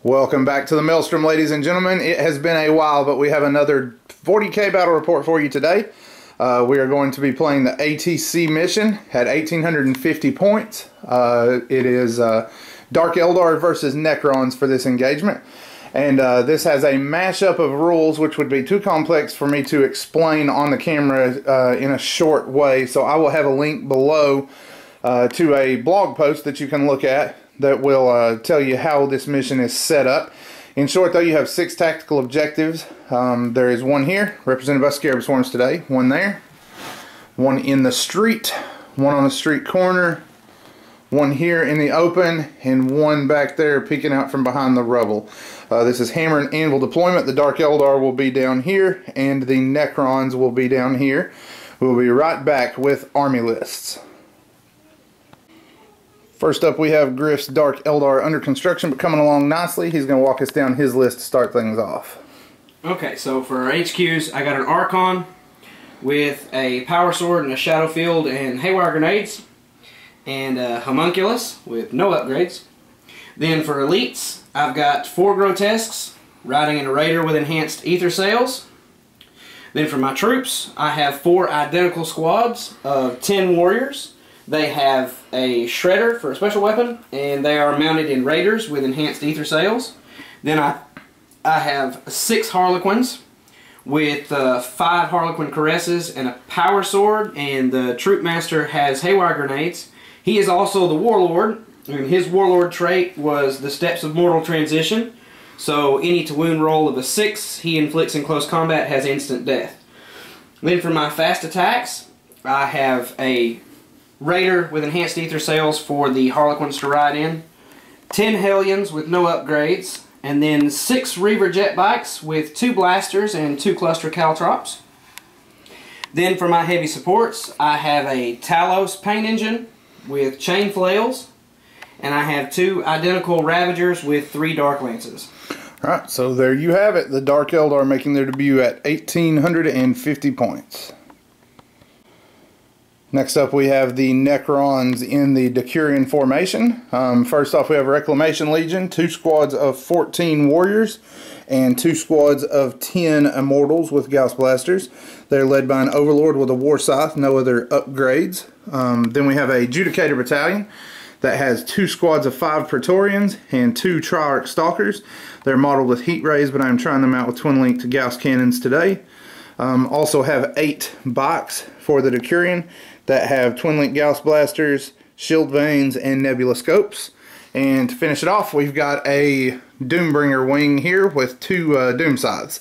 Welcome back to the Maelstrom, ladies and gentlemen. It has been a while, but we have another 40K battle report for you today. We are going to be playing the ATC mission at 1,850 points. It is Dark Eldar versus Necrons for this engagement. And this has a mashup of rules which would be too complex for me to explain on the camera in a short way. So I will have a link below to a blog post that you can look at that will tell you how this mission is set up. In short, though, you have 6 tactical objectives. There is one here, represented by Scarab Swarms today. One there. One in the street. One on the street corner. One here in the open. And one back there peeking out from behind the rubble. This is Hammer and Anvil deployment. The Dark Eldar will be down here. And the Necrons will be down here. We'll be right back with army lists. First up, we have Griff's Dark Eldar under construction, but coming along nicely. He's going to walk us down his list to start things off. Okay, so for our HQs, I got an Archon with a Power Sword and a Shadow Field and Haywire Grenades, and a Homunculus with no upgrades. Then for Elites, I've got 4 Grotesques, riding in a Raider with enhanced Ether Sails. Then for my troops, I have 4 identical squads of 10 Warriors. They have a Shredder for a special weapon, and they are mounted in Raiders with enhanced Ether Sails. Then I have 6 Harlequins with 5 Harlequin Caresses and a Power Sword, and the Troop Master has Haywire Grenades. He is also the Warlord, and his Warlord trait was the Steps of Mortal Transition. So any to wound roll of a 6 he inflicts in close combat has instant death. Then for my fast attacks, I have a Raider with enhanced Ether Sails for the Harlequins to ride in, 10 Hellions with no upgrades, and then 6 Reaver jet bikes with 2 blasters and 2 cluster caltrops. Then for my heavy supports, I have a Talos paint engine with chain flails, and I have 2 identical Ravagers with 3 Dark Lances. Alright, so there you have it. The Dark Eldar making their debut at 1,850 points. Next up, we have the Necrons in the Decurion formation. First off, we have Reclamation Legion, 2 squads of 14 Warriors, and 2 squads of 10 Immortals with Gauss Blasters. They're led by an Overlord with a War Scythe, no other upgrades. Then we have a Judicator Battalion that has 2 squads of 5 Praetorians and 2 Triarch Stalkers. They're modeled with Heat Rays, but I'm trying them out with twin-linked Gauss Cannons today. Also have 8 bikes for the Decurion that have twin-link Gauss Blasters, Shield Vanes, and Nebula Scopes. And to finish it off, we've got a Doombringer wing here with 2 Doom Scythes.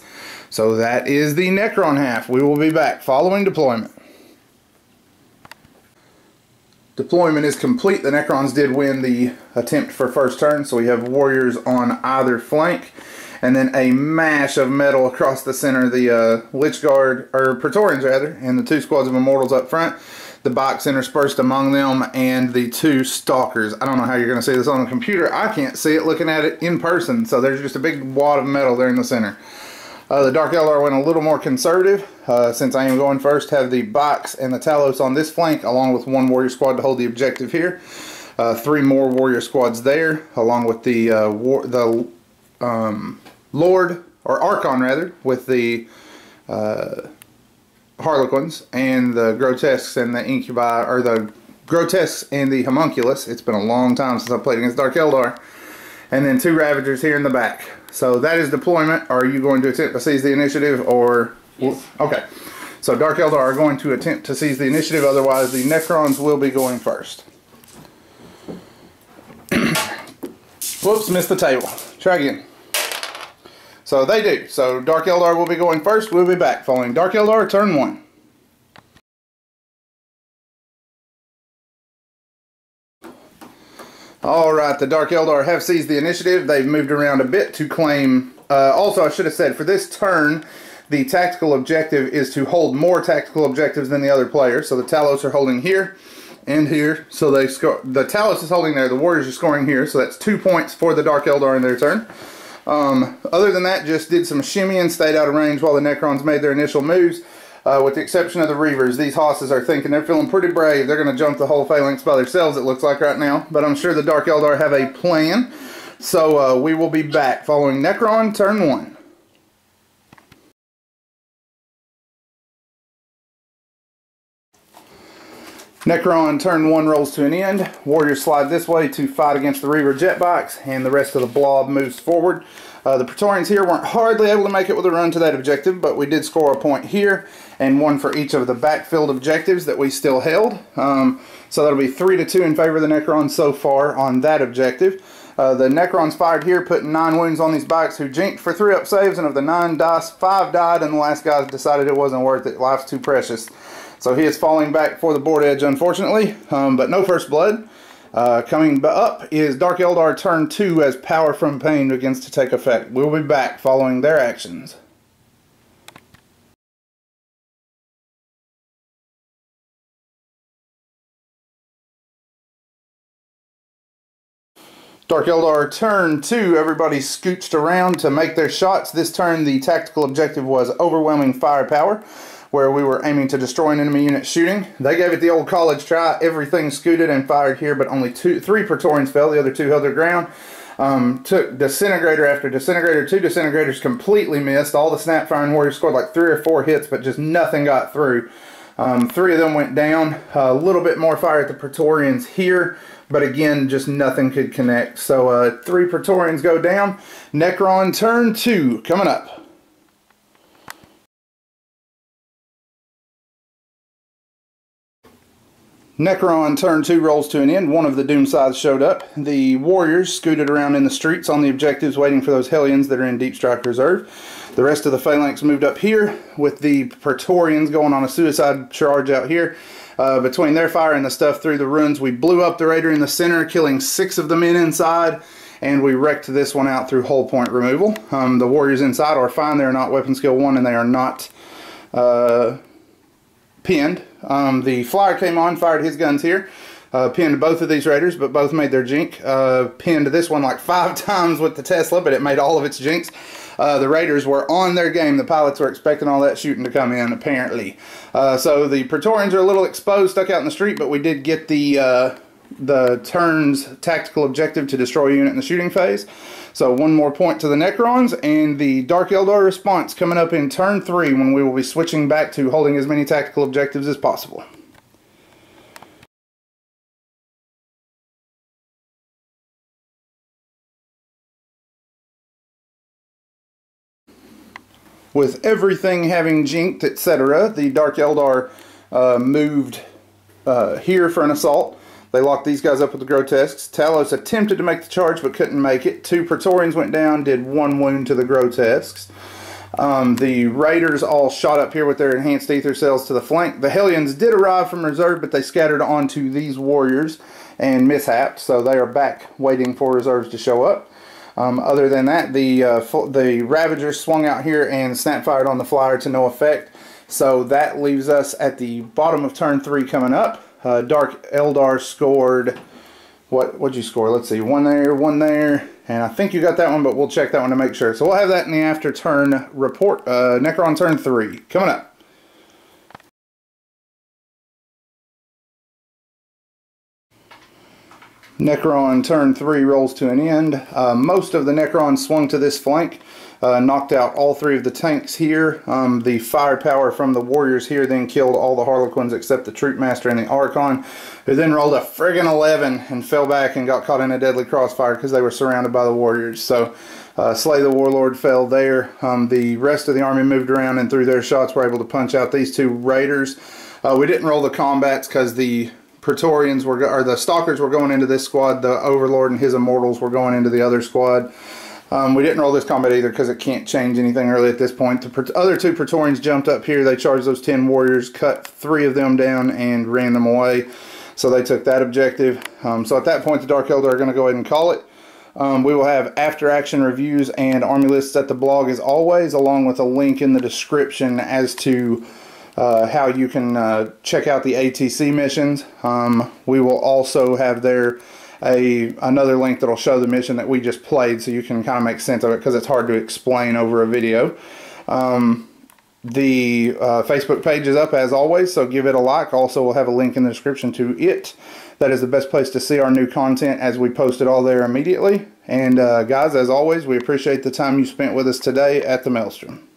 So that is the Necron half. We will be back following deployment. Deployment is complete. The Necrons did win the attempt for first turn, so we have Warriors on either flank. And then a mash of metal across the center, the Lich Guard, or Praetorians rather, and the 2 squads of Immortals up front. The bikes interspersed among them, and the 2 Stalkers. I don't know how you're going to see this on the computer. I can't see it looking at it in person, so there's just a big wad of metal there in the center. The Dark Eldar went a little more conservative. Since I am going first, have the bikes and the Talos on this flank, along with 1 Warrior squad to hold the objective here. 3 more Warrior squads there, along with the Lord, or Archon rather, with the Harlequins and the Grotesques and the Incubi, or the Grotesques and the Homunculus. It's been a long time since I played against Dark Eldar. And then 2 Ravagers here in the back. So that is deployment. Are you going to attempt to seize the initiative, or? Yes. Okay. So Dark Eldar are going to attempt to seize the initiative, otherwise the Necrons will be going first. Whoops, missed the table. Try again. So they do. So Dark Eldar will be going first. We'll be back following Dark Eldar turn 1. Alright, the Dark Eldar have seized the initiative. They've moved around a bit to claim... also, I should have said, for this turn, the tactical objective is to hold more tactical objectives than the other players. So the Talos are holding here and here. So they score. The Talos is holding there. The Warriors are scoring here. So that's 2 points for the Dark Eldar in their turn. Other than that, just did some shimmying, stayed out of range while the Necrons made their initial moves. With the exception of the Reavers, these hosses are thinking they're feeling pretty brave. They're going to jump the whole phalanx by themselves, it looks like right now. But I'm sure the Dark Eldar have a plan So we will be back following Necron turn 1. Necron turn 1 rolls to an end. Warriors slide this way to fight against the Reaver jet bikes, and the rest of the blob moves forward. The Praetorians here weren't hardly able to make it with a run to that objective, but we did score a point here, and one for each of the backfilled objectives that we still held. So that'll be 3-2 in favor of the Necrons so far on that objective. The Necrons fired here, putting 9 wounds on these bikes, who jinked for 3 up saves, and of the 9 dice, 5 died, and the last guy decided it wasn't worth it. Life's too precious. So he is falling back for the board edge, unfortunately, but no first blood. Coming up is Dark Eldar turn 2 as Power from Pain begins to take effect. We'll be back following their actions. Dark Eldar turn 2, everybody scooched around to make their shots. This turn the tactical objective was overwhelming firepower, where we were aiming to destroy an enemy unit shooting. They gave it the old college try. Everything scooted and fired here, but only 3 Praetorians fell. The other 2 held their ground. Took disintegrator after disintegrator. 2 disintegrators completely missed. All the snap firing warriors scored like 3 or 4 hits, but just nothing got through. 3 of them went down. A little bit more fire at the Praetorians here, but again, just nothing could connect. So 3 Praetorians go down. Necron turn 2 coming up. Necron turn 2 rolls to an end. One of the Doom Scythes showed up. The Warriors scooted around in the streets on the objectives waiting for those Hellions that are in Deep Strike Reserve. The rest of the Phalanx moved up here with the Praetorians going on a suicide charge out here. Between their fire and the stuff through the ruins, we blew up the Raider in the center, killing 6 of the men inside, and we wrecked this one out through hull point removal. The Warriors inside are fine. They are not weapon skill 1, and they are not pinned. The Flyer came on, fired his guns here, pinned both of these Raiders, but both made their jink. Pinned this one like 5 times with the Tesla, but it made all of its jinks. The Raiders were on their game. The pilots were expecting all that shooting to come in, apparently. So the Praetorians are a little exposed, stuck out in the street, but we did get the turn's tactical objective to destroy a unit in the shooting phase. So 1 more point to the Necrons, and the Dark Eldar response coming up in turn 3, when we will be switching back to holding as many tactical objectives as possible. With everything having jinked, etc., the Dark Eldar moved here for an assault. They locked these guys up with the Grotesques. Talos attempted to make the charge but couldn't make it. 2 Praetorians went down, did 1 wound to the Grotesques. The Raiders all shot up here with their enhanced ether cells to the flank. The Hellions did arrive from reserve, but they scattered onto these warriors and mishapped, so they are back waiting for reserves to show up. Other than that, the Ravagers swung out here and snap fired on the Flyer to no effect. So that leaves us at the bottom of turn 3 coming up. Dark Eldar scored, what'd you score? Let's see, 1 there, and I think you got that one, but we'll check that one to make sure. So we'll have that in the after turn report. Necron turn 3 coming up. Necron turn 3 rolls to an end. Most of the Necrons swung to this flank, knocked out all 3 of the tanks here. The firepower from the Warriors here then killed all the Harlequins except the Troop Master and the Archon, who then rolled a friggin' 11 and fell back and got caught in a deadly crossfire because they were surrounded by the Warriors. So Slay the Warlord fell there. The rest of the army moved around, and through their shots were able to punch out these 2 Raiders. We didn't roll the combats because the Praetorians were, or the Stalkers were going into this squad. The Overlord and his Immortals were going into the other squad. We didn't roll this combat either because it can't change anything early at this point. The other 2 Praetorians jumped up here. They charged those 10 warriors, cut 3 of them down, and ran them away. So they took that objective. So at that point, the Dark Eldar are going to go ahead and call it. We will have after-action reviews and army lists at the blog as always, along with a link in the description as to how you can check out the ATC missions. We will also have there another link that will show the mission that we just played, so you can kind of make sense of it because it's hard to explain over a video. The Facebook page is up as always, so give it a like. Also, we'll have a link in the description to it. That is the best place to see our new content, as we post it all there immediately. And guys, as always, we appreciate the time you spent with us today at the Maelstrom.